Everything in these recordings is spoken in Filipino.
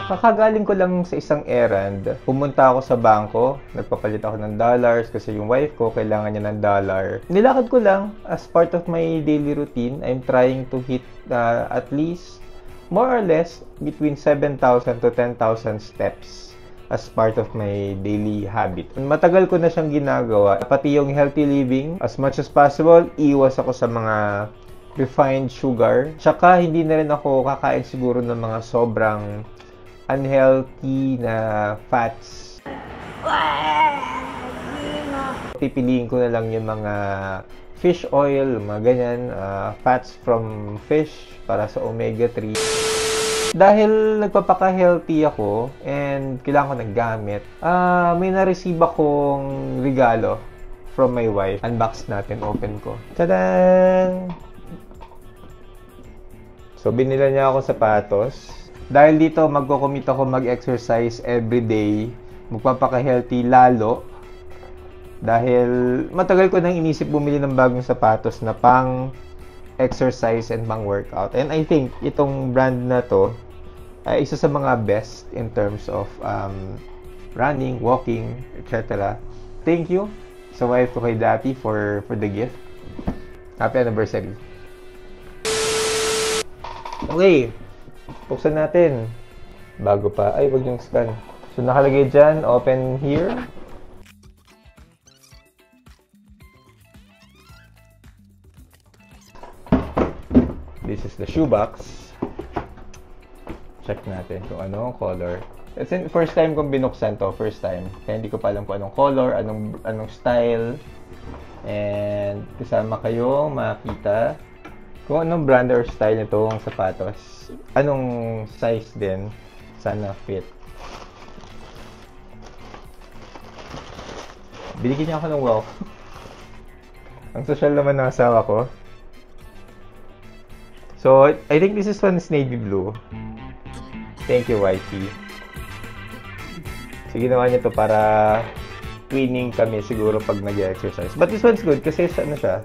Kakagaling ko lang sa isang errand. Pumunta ako sa bangko, nagpapalit ako ng dollars kasi yung wife ko kailangan niya ng dollar. Nilakad ko lang as part of my daily routine. I'm trying to hit at least more or less between 7,000 to 10,000 steps as part of my daily habit. Matagal ko na siyang ginagawa. Pati yung healthy living, as much as possible, iwas ako sa mga refined sugar. Tsaka hindi na rin ako kakain siguro ng mga sobrang unhealthy na fats. Pipiliin ko na lang yung mga fish oil, mga ganyan, fats from fish para sa omega-3. Dahil nagpapaka-healthy ako and kailangan ko ng gamit, may na-receive akong regalo from my wife. Unbox natin, open ko. Tadaan! So, binila niya ako sapatos. Dahil dito, magko-commit ako mag-exercise every day. Magpapaka-healthy lalo. Dahil matagal ko nang inisip bumili ng bagong sapatos na pang exercise and pang workout. And I think itong brand na to ay isa sa mga best in terms of running, walking, etc. Thank you sa wife ko kay Dappy for the gift. Happy anniversary. Okay. Buksan natin. Bago pa. Ay, wag yung scan. So, nakalagay dyan. Open here. This is the shoebox. Check natin kung ano ang color. It's the first time kong binuksan to. First time. Kaya hindi ko pa alam kung anong color, anong style. And kasama kayong makita kung anong brand or style nitong sapatos. Anong size din. Sana fit. Binigyan niya ako ng wow. Ang social naman ng asawa ko. So, I think this is one is navy blue. Thank you, wifey. So, ginawa niya to para twinning kami siguro pag nag-exercise. But this one's good kasi ano siya,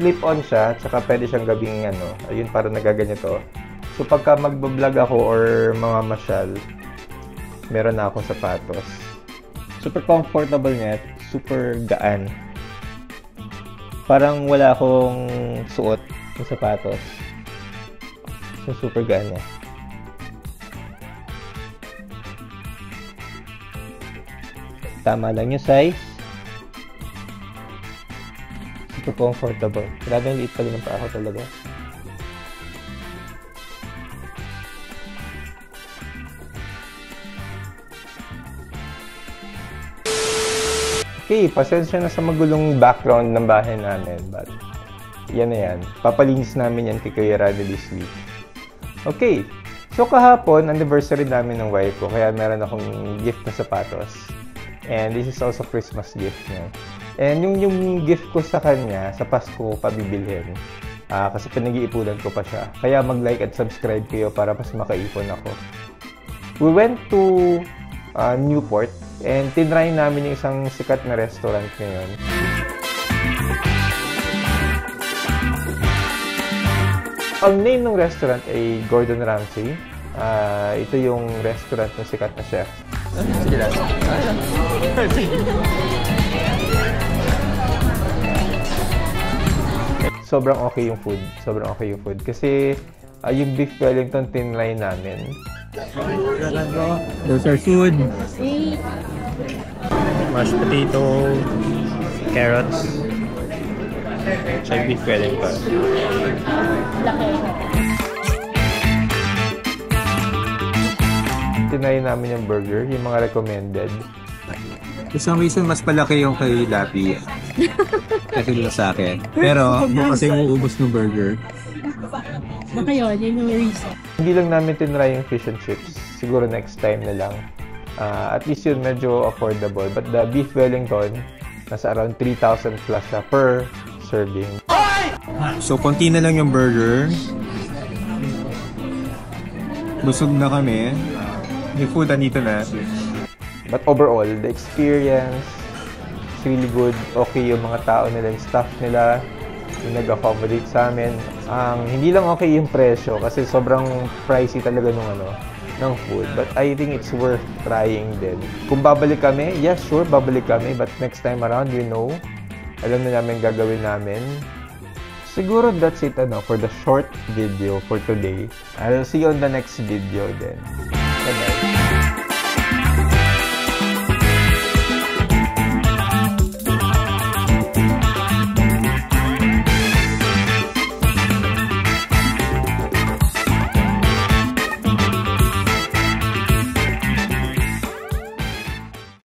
slip-on siya, tsaka pwede siyang gabing ayun, para nagaganyan to. So, pagka magbablog ako or mamamasyal, meron na akong sapatos. Super comfortable niya, super gaan. Parang wala akong suot ng sapatos. So, super gaan niya. Tama lang yung size. Super comfortable. Grabe yung liit pala ng paa ko talaga. Okay, pasensya na sa magulong background ng bahay namin. But, yan na yan. Papalinis namin yan kay Kuya Rado this week. Okay. So, kahapon, anniversary namin ng wife ko. Kaya meron akong gift na sapatos. And this is also Christmas gift niya. And yung gift ko sa kanya, sa Pasko pabibilhin. Kasi pinag-iipunan ko pa siya. Kaya mag-like at subscribe kayo para mas makaipon ako. We went to Newport and tinry namin yung isang sikat na restaurant ngayon. Ang name ng restaurant ay Gordon Ramsay. Ito yung restaurant ng sikat na chef. Sige lang. Sobrang okay yung food. Sobrang okay yung food. Kasi yung beef Wellington tinry namin. Those are food. Mashed potato, carrots, tsaka beef Wellington. Tinry namin yung burger, yung mga recommended. For some reason, mas palaki yung kay Lappy. Kasi doon sa akin. Pero, kasi uubos ng burger. Baka yun yung reason. Hindi lang namin tinry yung fish and chips. Siguro next time na lang. At least yun medyo affordable. But the beef Wellington, nasa around 3,000 plus per serving. So, konti na lang yung burger. Busog na kami. Yung food, andito na. But overall, the experience is really good. Okay yung mga tao nila, yung staff nila. yung nag-accommodate sa amin. Hindi lang okay yung presyo kasi sobrang pricey talaga ng food. But I think it's worth trying din. Kung babalik kami, yes, sure, babalik kami. But next time around, alam na namin gagawin namin. Siguro that's it for the short video for today. I'll see you on the next video then. Bye-bye.